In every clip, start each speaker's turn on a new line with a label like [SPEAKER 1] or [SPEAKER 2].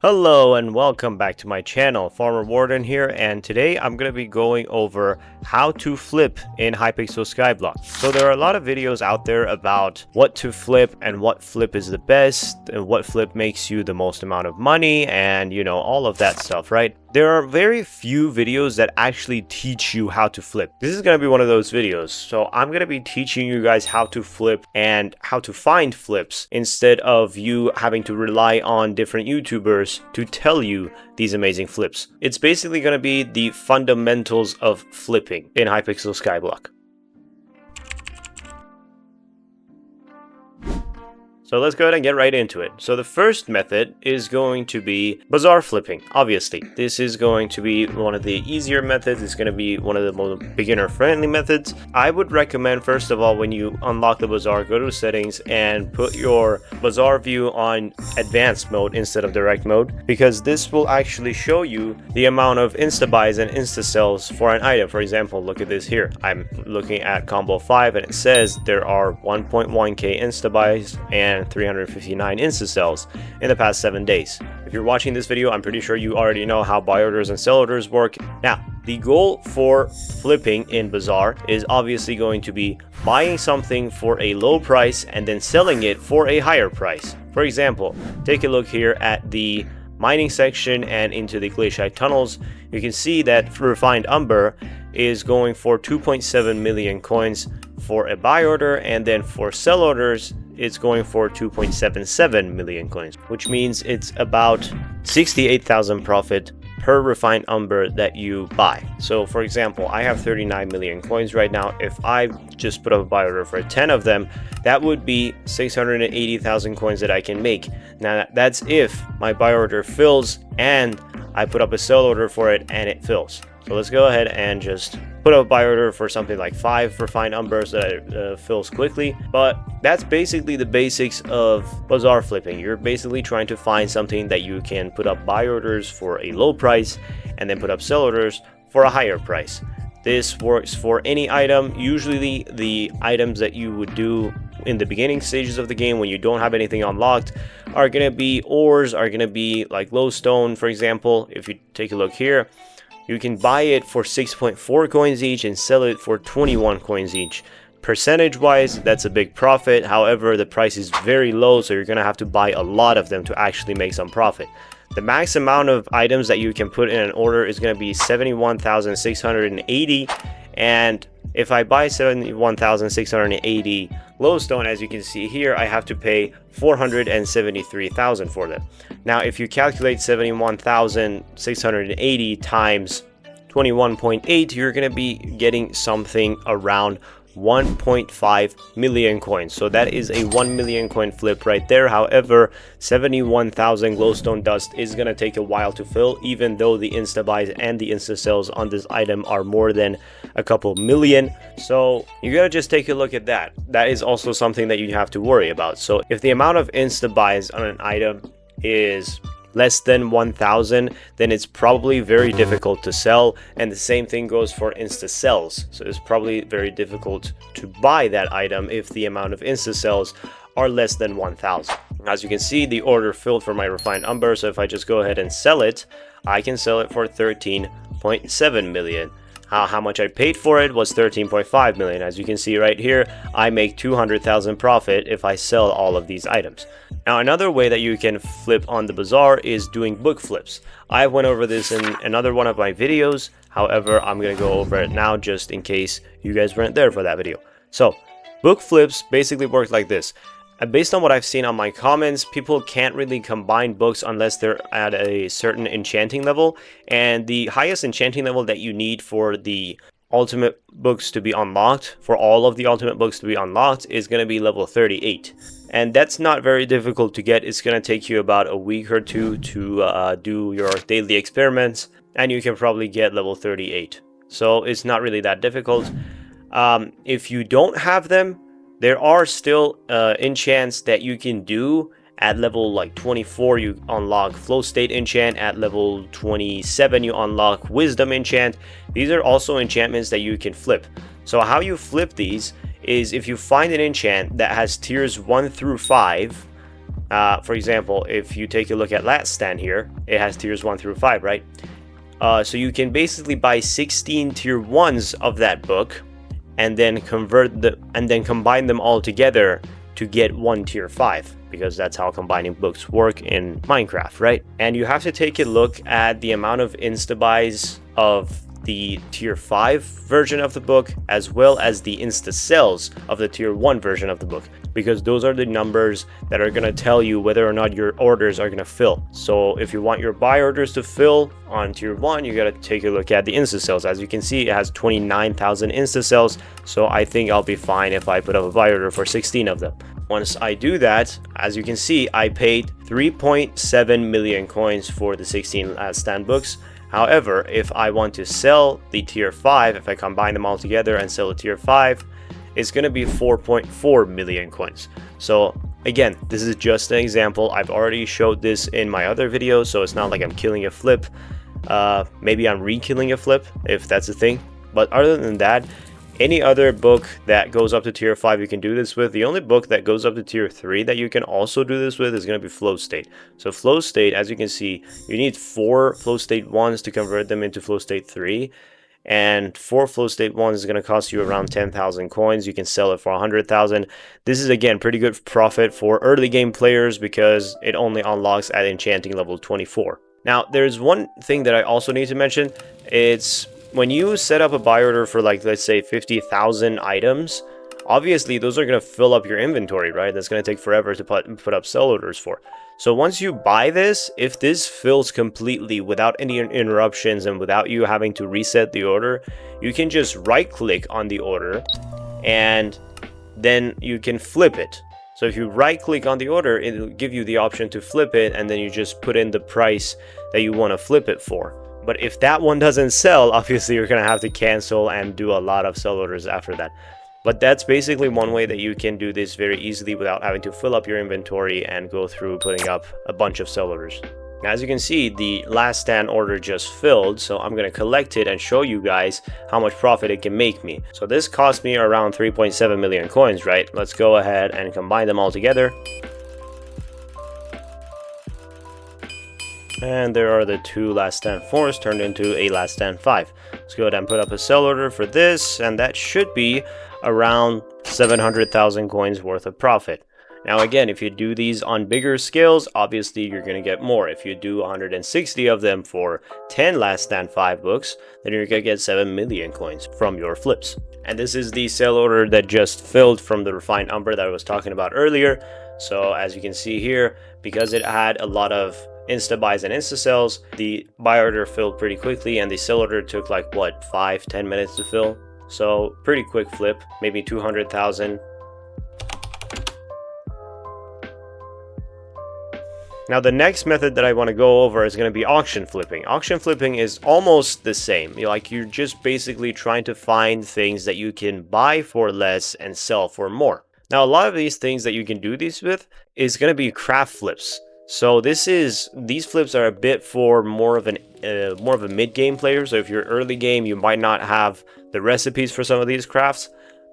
[SPEAKER 1] Hello and welcome back to my channel. Farmer Warden here, and today I'm going to be going over how to flip in Hypixel Skyblock. So there are a lot of videos out there about what to flip and what flip is the best and what flip makes you the most amount of money and all of that stuff, right? There are very few videos that actually teach you how to flip. This is going to be one of those videos. So I'm going to be teaching you guys how to flip and how to find flips instead of you having to rely on different YouTubers to tell you these amazing flips. It's basically going to be the fundamentals of flipping in Hypixel Skyblock. So let's go ahead and get right into it. So the first method is going to be Bazaar Flipping. Obviously, this is going to be one of the easier methods. It's going to be one of the most beginner-friendly methods. I would recommend, first of all, when you unlock the Bazaar, go to settings and put your Bazaar view on advanced mode instead of direct mode, because this will actually show you the amount of insta-buys and insta-sells for an item. For example, look at this here. I'm looking at combo 5 and it says there are 1.1k insta-buys and 359 insta-sells in the past 7 days. If you're watching this video, I'm pretty sure you already know how buy orders and sell orders work. Now, the goal for flipping in Bazaar is obviously going to be buying something for a low price and then selling it for a higher price. For example, take a look here at the mining section and into the glaciate tunnels. You can see that refined umber is going for 2.7 million coins for a buy order, and then for sell orders it's going for 2.77 million coins, which means it's about 68,000 profit per refined umber that you buy. So for example, I have 39 million coins right now. If I just put up a buy order for 10 of them, that would be 680,000 coins that I can make. Now that's if my buy order fills and I put up a sell order for it and it fills. So let's go ahead and just put up a buy order for something like 5 refined umbers that it fills quickly. But that's basically the basics of Bazaar flipping. You're basically trying to find something that you can put up buy orders for a low price and then put up sell orders for a higher price. This works for any item. Usually the items that you would do in the beginning stages of the game when you don't have anything unlocked are going to be ores, are going to be like lowstone, for example. If you take a look here, you can buy it for 6.4 coins each and sell it for 21 coins each. Percentage wise, that's a big profit. However, the price is very low, so you're going to have to buy a lot of them to actually make some profit. The max amount of items that you can put in an order is going to be 71,680, and if I buy 71,680 lowstone, as you can see here, I have to pay 473,000 for them. Now, if you calculate 71,680 times 21.8, you're going to be getting something around 1.5 million coins. So that is a 1 million coin flip right there. However, 71,000 glowstone dust is going to take a while to fill, even though the insta buys and the insta sells on this item are more than a couple million. So you gotta just take a look at that. That is also something that you have to worry about. So if the amount of insta buys on an item is less than 1,000, then it's probably very difficult to sell, and the same thing goes for insta sells. So it's probably very difficult to buy that item if the amount of insta sells are less than 1,000. As you can see, the order filled for my refined umber, so if I just go ahead and sell it, I can sell it for 13.7 million. How much I paid for it was 13.5 million. As you can see right here, I make 200,000 profit if I sell all of these items. Now, another way that you can flip on the Bazaar is doing book flips. I went over this in another one of my videos. However, I'm going to go over it now just in case you guys weren't there for that video. So, book flips basically work like this. And based on what I've seen on my comments, people can't really combine books unless they're at a certain enchanting level. And the highest enchanting level that you need for the ultimate books to be unlocked, for all of the ultimate books to be unlocked, is going to be level 38. And that's not very difficult to get. It's going to take you about a week or two to do your daily experiments, and you can probably get level 38. So it's not really that difficult. If you don't have them, there are still enchants that you can do. At level like 24, you unlock flow state enchant. At level 27, you unlock wisdom enchant. These are also enchantments that you can flip. So how you flip these is if you find an enchant that has tiers 1 through 5, For example, if you take a look at Last Stand here, it has tiers 1 through 5, right? So you can basically buy 16 tier 1s of that book and then combine them all together to get one tier 5, because that's how combining books work in Minecraft, right? And you have to take a look at the amount of insta-buys of the tier 5 version of the book, as well as the insta sales of the tier 1 version of the book, because those are the numbers that are going to tell you whether or not your orders are going to fill. So if you want your buy orders to fill on tier 1, you got to take a look at the insta sales. As you can see, it has 29,000 insta sales, so I think I'll be fine if I put up a buy order for 16 of them. Once I do that, as you can see, I paid 3.7 million coins for the 16 Last Stand books. However, if I want to sell the tier 5, if I combine them all together and sell a tier 5, it's going to be 4.4 million coins. So again, this is just an example. I've already showed this in my other videos, so it's not like I'm killing a flip. Maybe I'm re-killing a flip, if that's a thing. But other than that, any other book that goes up to tier 5 you can do this with. The only book that goes up to tier 3 that you can also do this with is going to be Flow State. So Flow State, as you can see, you need 4 Flow State 1s to convert them into Flow State 3. And 4 Flow State 1s is going to cost you around 10,000 coins. You can sell it for 100,000. This is, again, pretty good profit for early game players because it only unlocks at enchanting level 24. Now, there's one thing that I also need to mention. It's when you set up a buy order for, like, let's say 50,000 items, obviously those are going to fill up your inventory, right? That's going to take forever to put up sell orders for. So once you buy this, if this fills completely without any interruptions and without you having to reset the order, you can just right click on the order and then you can flip it. So if you right click on the order, it'll give you the option to flip it, and then you just put in the price that you want to flip it for. But if that one doesn't sell, obviously you're going to have to cancel and do a lot of sell orders after that. But that's basically one way that you can do this very easily without having to fill up your inventory and go through putting up a bunch of sell orders. Now, as you can see, the Last Stand order just filled, so I'm going to collect it and show you guys how much profit it can make me. So this cost me around 3.7 million coins, right? Let's go ahead and combine them all together. And there are the 2 Last Stand 4s turned into a Last Stand 5. Let's go ahead and put up a sell order for this, and that should be around 700,000 coins worth of profit. Now again, if you do these on bigger scales, obviously you're going to get more. If you do 160 of them for 10 Last Stand 5 books, then you're going to get 7 million coins from your flips. And this is the sell order that just filled from the refined umber that I was talking about earlier. So as you can see here, because it had a lot of insta buys and insta sells, the buy order filled pretty quickly, and the sell order took like what, 5-10 minutes to fill. So pretty quick flip, maybe 200,000. Now the next method that I want to go over is going to be auction flipping. Auction flipping is almost the same. You're just basically trying to find things that you can buy for less and sell for more. Now a lot of these things that you can do these with is going to be craft flips. So these flips are a bit for more of a mid-game player. So if you're early game, you might not have the recipes for some of these crafts.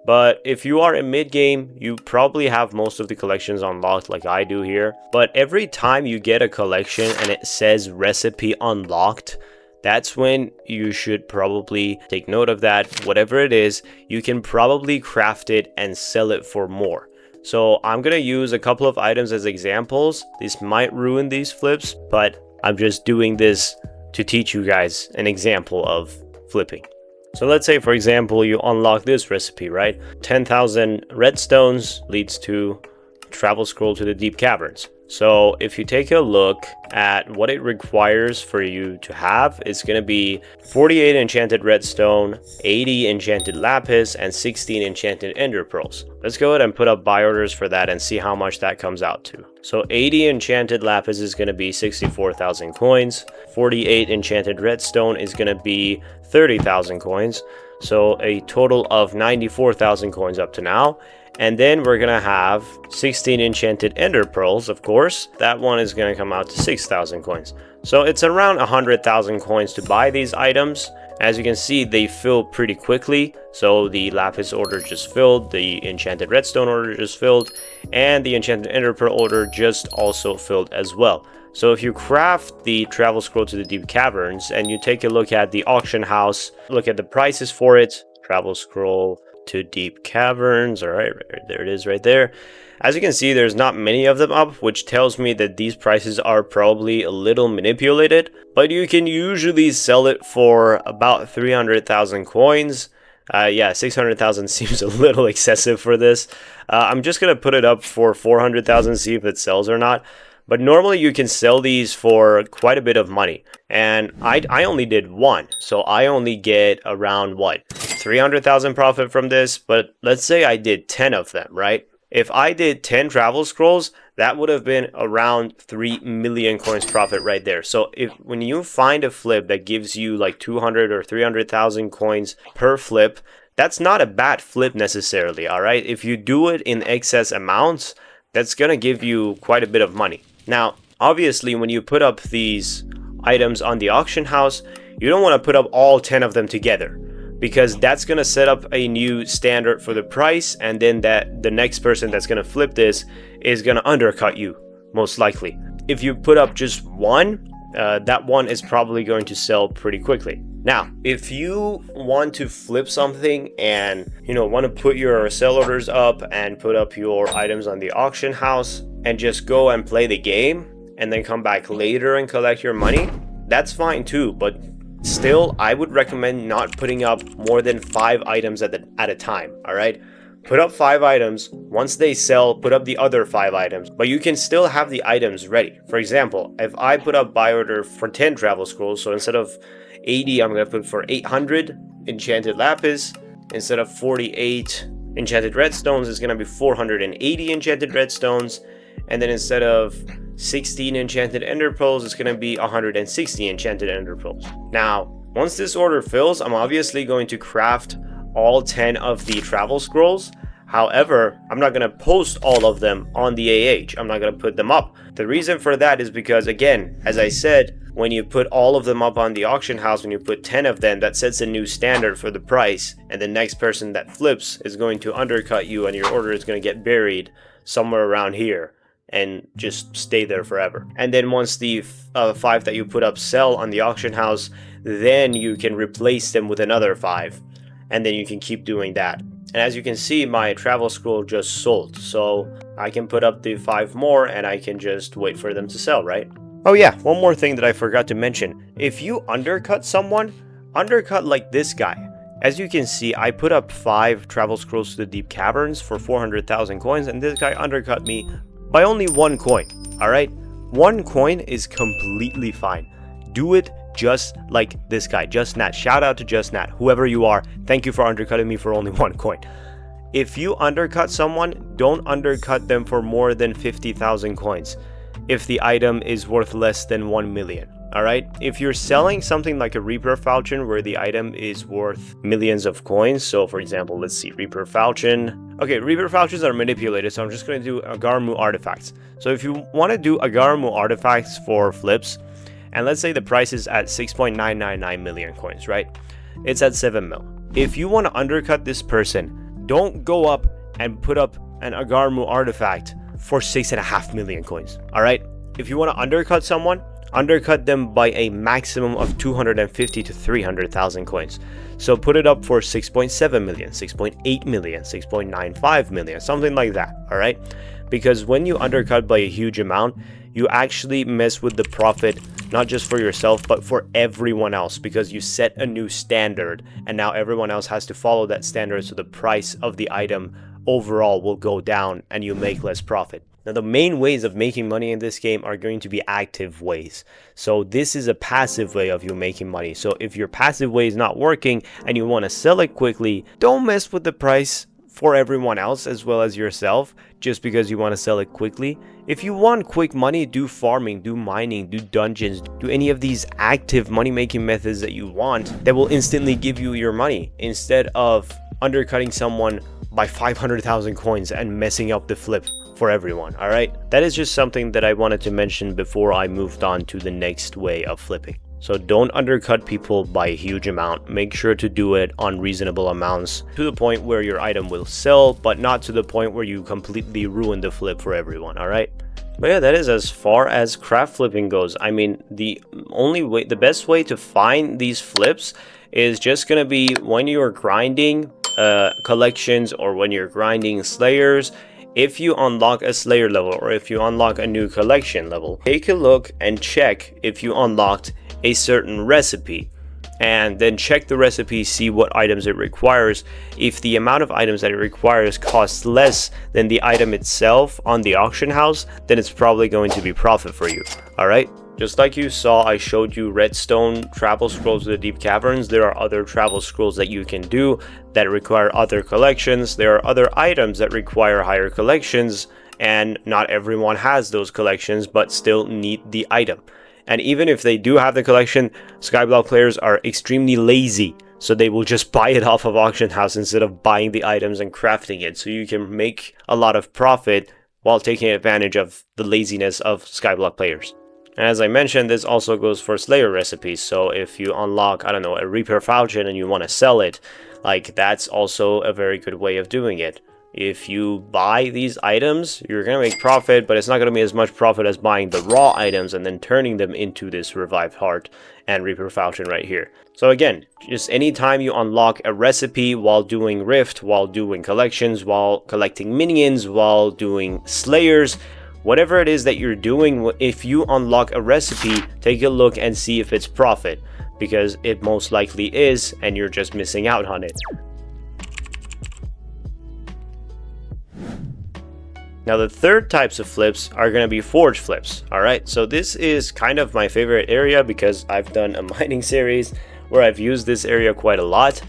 [SPEAKER 1] But if you are in mid-game, you probably have most of the collections unlocked like I do here. But every time you get a collection and it says recipe unlocked, that's when you should probably take note of that. Whatever it is, you can probably craft it and sell it for more. So I'm going to use a couple of items as examples. This might ruin these flips, but I'm just doing this to teach you guys an example of flipping. So let's say, for example, you unlock this recipe, right? 10,000 redstones leads to travel scroll to the deep caverns. So if you take a look at what it requires for you to have, it's going to be 48 enchanted redstone, 80 enchanted lapis, and 16 enchanted ender pearls. Let's go ahead and put up buy orders for that and see how much that comes out to. So 80 enchanted lapis is going to be 64,000 coins. 48 enchanted redstone is going to be 30,000 coins. So a total of 94,000 coins up to now. And then we're going to have 16 enchanted ender pearls, of course. That one is going to come out to 6,000 coins. So it's around 100,000 coins to buy these items. As you can see, they fill pretty quickly. So the lapis order just filled, the enchanted redstone order just filled, and the enchanted ender pearl order just also filled as well. So if you craft the travel scroll to the deep caverns and you take a look at the auction house, look at the prices for it, travel scroll to deep caverns, all right, there it is right there. As you can see, there's not many of them up, which tells me that these prices are probably a little manipulated, but you can usually sell it for about 300,000 coins. Yeah, 600,000 seems a little excessive for this. I'm just gonna put it up for 400,000, see if it sells or not. But normally you can sell these for quite a bit of money. And I only did one, so I only get around, what, 300,000 profit from this? But let's say I did 10 of them, right? If I did 10 travel scrolls, that would have been around 3 million coins profit right there. So when you find a flip that gives you like 200 or 300,000 coins per flip, that's not a bad flip necessarily, all right? If you do it in excess amounts, that's going to give you quite a bit of money. Now, obviously, when you put up these items on the auction house, you don't want to put up all 10 of them together, because that's going to set up a new standard for the price, and then the next person that's going to flip this is going to undercut you, most likely. If you put up just one, that one is probably going to sell pretty quickly. Now, if you want to flip something and want to put your sell orders up and put up your items on the auction house and just go and play the game and then come back later and collect your money, that's fine too. But still, I would recommend not putting up more than 5 items at a time. All right, put up 5 items. Once they sell, put up the other 5 items, but you can still have the items ready. For example, if I put up buy order for 10 travel scrolls, so instead of 80, I'm gonna put for 800 enchanted lapis. Instead of 48 enchanted redstones, it's gonna be 480 enchanted redstones. And then instead of 16 enchanted ender pearls, it's going to be 160 enchanted ender pearls. Now, once this order fills, I'm obviously going to craft all 10 of the travel scrolls. However, I'm not going to post all of them on the AH. I'm not going to put them up. The reason for that is because, again, as I said, when you put all of them up on the auction house, when you put 10 of them, that sets a new standard for the price. And the next person that flips is going to undercut you, and your order is going to get buried somewhere around here and just stay there forever. And then once the 5 that you put up sell on the auction house, then you can replace them with another 5, and then you can keep doing that. And as you can see, my travel scroll just sold, so I can put up the 5 more and I can just wait for them to sell, right? Oh yeah, one more thing that I forgot to mention. If you undercut someone, undercut like this guy. As you can see, I put up 5 travel scrolls to the deep caverns for 400,000 coins, and this guy undercut me by only 1 coin. All right, 1 coin is completely fine. Do it just like this guy, Just Nat. Shout out to Just Nat, whoever you are. Thank you for undercutting me for only 1 coin. If you undercut someone, don't undercut them for more than 50,000 coins if the item is worth less than 1 million. All right, if you're selling something like a Reaper Falchion where the item is worth millions of coins, so for example, let's see, Reaper Falchion. Okay, Reaper Falchions are manipulated, so I'm just going to do Agarmu artifacts. So if you want to do Agarmu artifacts for flips, and let's say the price is at 6.999 million coins, right? It's at 7 mil. If you want to undercut this person, don't go up and put up an Agarmu artifact for 6.5 million coins. All right, if you want to undercut someone, undercut them by a maximum of 250 to 300,000 coins. So put it up for 6.7 million, 6.8 million, 6.95 million, something like that. All right, because when you undercut by a huge amount, you actually mess with the profit, not just for yourself, but for everyone else, because you set a new standard and now everyone else has to follow that standard. So the price of the item overall will go down and you make less profit. Now, the main ways of making money in this game are going to be active ways. So this is a passive way of you making money. So if your passive way is not working and you want to sell it quickly, don't mess with the price for everyone else as well as yourself just because you want to sell it quickly. If you want quick money, do farming, do mining, do dungeons, do any of these active money making methods that you want that will instantly give you your money instead of undercutting someone by 500,000 coins and messing up the flip for everyone. All right, that is just something that I wanted to mention before I moved on to the next way of flipping. So don't undercut people by a huge amount. Make sure to do it on reasonable amounts to the point where your item will sell, but not to the point where you completely ruin the flip for everyone, all right? But yeah, that is as far as craft flipping goes. I mean, the best way to find these flips is just gonna be when you're grinding collections or when you're grinding slayers. If you unlock a slayer level or if you unlock a new collection level, take a look and check if you unlocked a certain recipe, and then check the recipe, see what items it requires. If the amount of items that it requires costs less than the item itself on the auction house, then it's probably going to be profit for you. All right, just like you saw, I showed you redstone travel scrolls to the deep caverns. There are other travel scrolls that you can do that require other collections. There are other items that require higher collections, and not everyone has those collections but still need the item. And even if they do have the collection, Skyblock players are extremely lazy, so they will just buy it off of auction house instead of buying the items and crafting it. So you can make a lot of profit while taking advantage of the laziness of Skyblock players. And as I mentioned, this also goes for Slayer recipes. So if you unlock, I don't know, a Reaper Falchion and you want to sell it, like that's also a very good way of doing it. If you buy these items, you're going to make profit, but it's not going to be as much profit as buying the raw items and then turning them into this Revived Heart and Reaper Falchion right here. So again, just anytime you unlock a recipe while doing Rift, while doing collections, while collecting minions, while doing Slayers, whatever it is that you're doing, if you unlock a recipe, take a look and see if it's profit, because it most likely is, and you're just missing out on it. Now the third types of flips are going to be forge flips. All right, so this is kind of my favorite area because I've done a mining series where I've used this area quite a lot.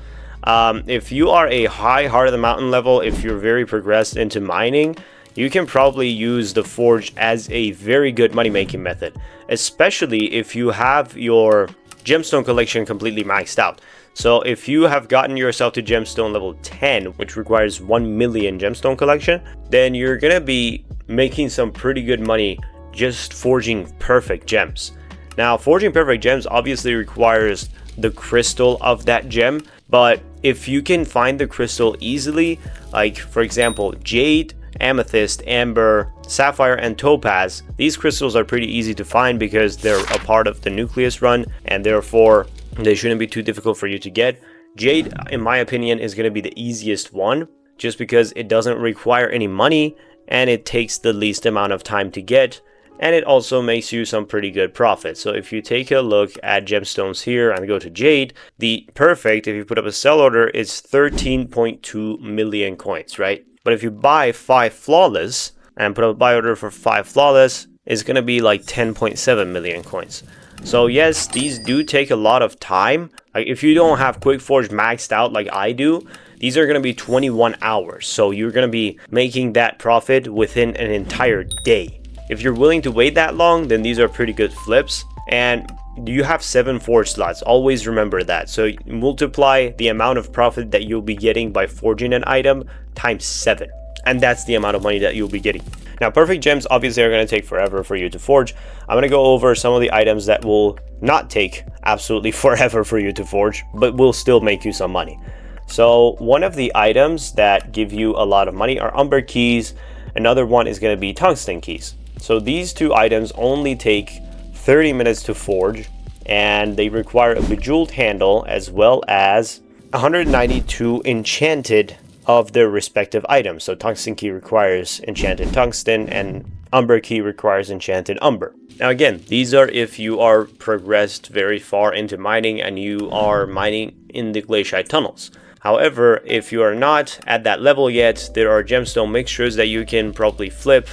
[SPEAKER 1] If you are a high Heart of the Mountain level, if you're very progressed into mining, you can probably use the forge as a very good money making method, especially if you have your gemstone collection completely maxed out. So if you have gotten yourself to gemstone level 10, which requires 1 million gemstone collection, then you're gonna be making some pretty good money just forging perfect gems. Now, forging perfect gems obviously requires the crystal of that gem, but if you can find the crystal easily, like for example, jade, amethyst, amber, sapphire, and topaz, these crystals are pretty easy to find because they're a part of the nucleus run, and therefore they shouldn't be too difficult for you to get. Jade, in my opinion, is going to be the easiest one just because it doesn't require any money and it takes the least amount of time to get, and it also makes you some pretty good profit. So if you take a look at gemstones here and go to jade, the perfect, if you put up a sell order, it's 13.2 million coins, right? But if you buy 5 flawless and put up a buy order for 5 flawless, it's going to be like 10.7 million coins. So yes, these do take a lot of time. Like if you don't have Quick Forge maxed out like I do, these are going to be 21 hours. So you're going to be making that profit within an entire day. If you're willing to wait that long, then these are pretty good flips. And you have 7 forge slots. Always remember that. So multiply the amount of profit that you'll be getting by forging an item times 7. And that's the amount of money that you'll be getting. Now, perfect gems obviously are going to take forever for you to forge. I'm going to go over some of the items that will not take absolutely forever for you to forge, but will still make you some money. So one of the items that give you a lot of money are umber keys. Another one is going to be tungsten keys. So these two items only take 30 minutes to forge, and they require a bejeweled handle as well as 192 enchanted of their respective items. So tungsten key requires enchanted tungsten and umber key requires enchanted umber. Now again, these are if you are progressed very far into mining and you are mining in the glaciate tunnels. However, if you are not at that level yet, there are gemstone mixtures that you can probably flip.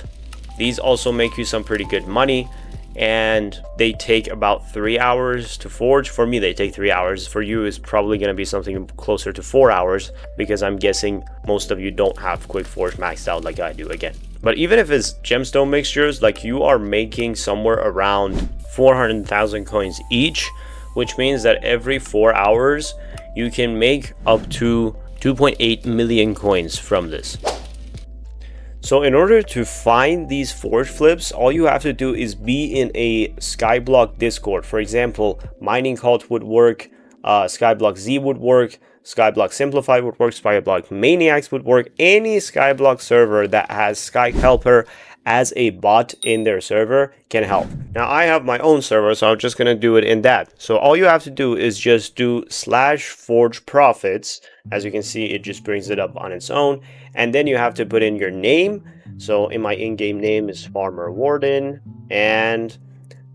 [SPEAKER 1] These also make you some pretty good money, and they take about 3 hours to forge. For me, they take 3 hours. For you, it's probably going to be something closer to 4 hours, because I'm guessing most of you don't have Quick Forge maxed out like I do again. But even if it's gemstone mixtures, like you are making somewhere around 400,000 coins each, which means that every 4 hours you can make up to 2.8 million coins from this. So in order to find these forge flips, all you have to do is be in a Skyblock Discord. For example, Mining Cult would work, Skyblock Z would work, Skyblock Simplified would work, Skyblock Maniacs would work. Any Skyblock server that has Sky Helper as a bot in their server can help. Now I have my own server, so I'm just gonna do it in that. So all you have to do is just do /forge profits. As you can see, it just brings it up on its own, and then you have to put in your name. So in my in-game name is Farmer Warden, and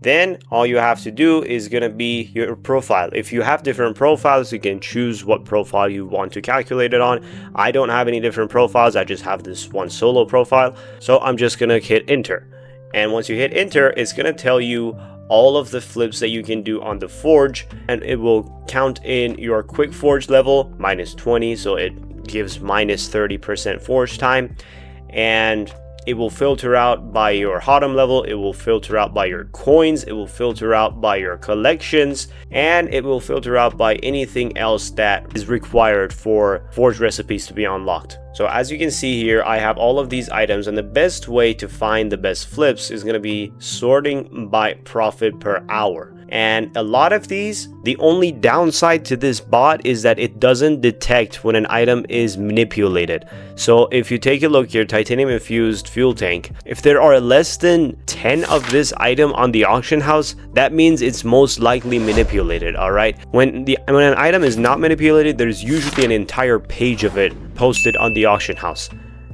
[SPEAKER 1] then all you have to do is going to be your profile. If you have different profiles, you can choose what profile you want to calculate it on. I don't have any different profiles. I just have this one solo profile. So I'm just going to hit enter. And once you hit enter, it's going to tell you all of the flips that you can do on the forge, and it will count in your quick forge level -20. So it gives -30% forge time, and it will filter out by your Hotum level, it will filter out by your coins, it will filter out by your collections, and it will filter out by anything else that is required for forge recipes to be unlocked. So as you can see here, I have all of these items, and the best way to find the best flips is going to be sorting by profit per hour. And a lot of these, the only downside to this bot is that it doesn't detect when an item is manipulated. So if you take a look here, titanium infused fuel tank, if there are less than 10 of this item on the auction house, that means it's most likely manipulated. All right, when an item is not manipulated, there's usually an entire page of it posted on the auction house,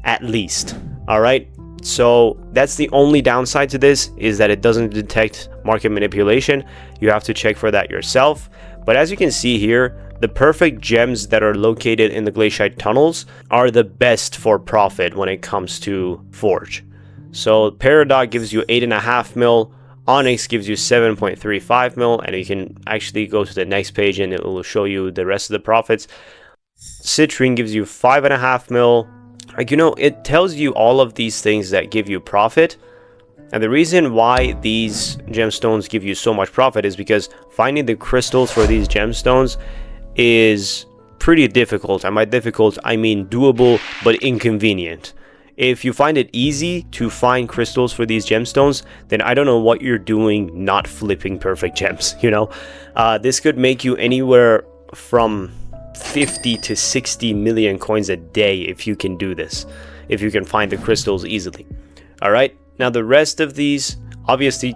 [SPEAKER 1] at least. All right, so that's the only downside to this, is that it doesn't detect market manipulation. You have to check for that yourself. But as you can see here, the perfect gems that are located in the glaciate tunnels are the best for profit when it comes to forge. So Peridot gives you 8.5 mil, Onyx gives you 7.35 mil, and you can actually go to the next page and it will show you the rest of the profits. Citrine gives you 5.5 mil. Like, you know, it tells you all of these things that give you profit. And the reason why these gemstones give you so much profit is because finding the crystals for these gemstones is pretty difficult. And by difficult, I mean doable, but inconvenient. If you find it easy to find crystals for these gemstones, then I don't know what you're doing not flipping perfect gems, you know? This could make you anywhere from 50 to 60 million coins a day if you can do this, if you can find the crystals easily. All right, now the rest of these obviously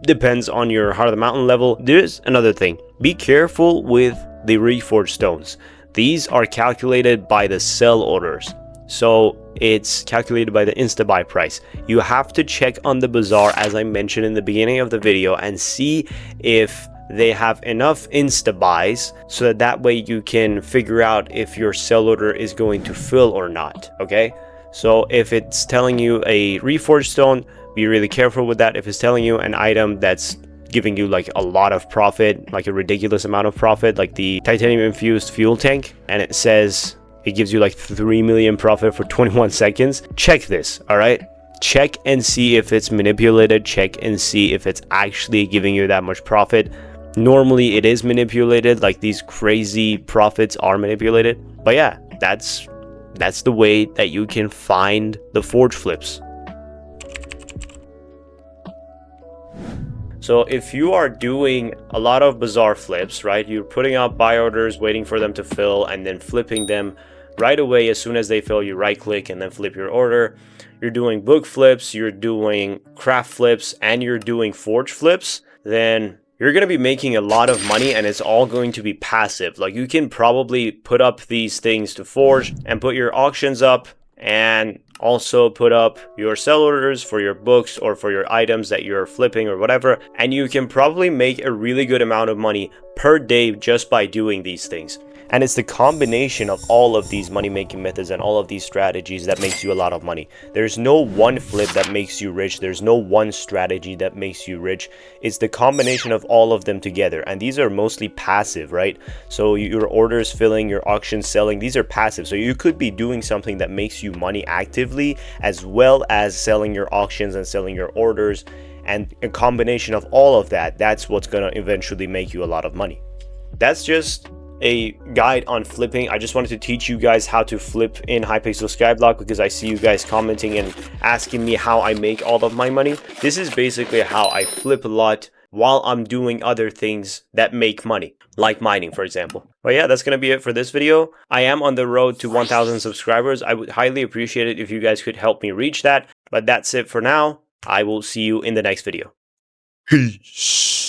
[SPEAKER 1] depends on your Heart of the Mountain level. There's another thing: be careful with the reforged stones. These are calculated by the sell orders, so it's calculated by the insta buy price. You have to check on the bazaar, as I mentioned in the beginning of the video, and see if they have enough insta buys, so that way you can figure out if your sell order is going to fill or not. Okay, so if it's telling you a reforged stone, be really careful with that. If it's telling you an item that's giving you like a lot of profit, like a ridiculous amount of profit, like the titanium infused fuel tank, and it says it gives you like 3 million profit for 21 seconds, check this. All right, check and see if it's manipulated. Check and see if it's actually giving you that much profit. Normally it is manipulated, like these crazy profits are manipulated. But yeah, that's the way that you can find the forge flips. So if you are doing a lot of bazaar flips, right, you're putting out buy orders, waiting for them to fill, and then flipping them right away. As soon as they fill, you right click and then flip your order. You're doing book flips, you're doing craft flips, and you're doing forge flips, then you're going to be making a lot of money, and it's all going to be passive. Like, you can probably put up these things to forge and put your auctions up, and also put up your sell orders for your books or for your items that you're flipping or whatever, and you can probably make a really good amount of money per day just by doing these things. And it's the combination of all of these money-making methods and all of these strategies that makes you a lot of money. There's no one flip that makes you rich. There's no one strategy that makes you rich. It's the combination of all of them together. And these are mostly passive, right? So your orders filling, your auctions selling, these are passive. So you could be doing something that makes you money actively, as well as selling your auctions and selling your orders. And a combination of all of that, that's what's going to eventually make you a lot of money. That's just a guide on flipping. I just wanted to teach you guys how to flip in Hypixel Skyblock because I see you guys commenting and asking me how I make all of my money. This is basically how I flip a lot while I'm doing other things that make money, like mining, for example. But yeah, that's going to be it for this video. I am on the road to 1,000 subscribers. I would highly appreciate it if you guys could help me reach that. But that's it for now. I will see you in the next video. Peace.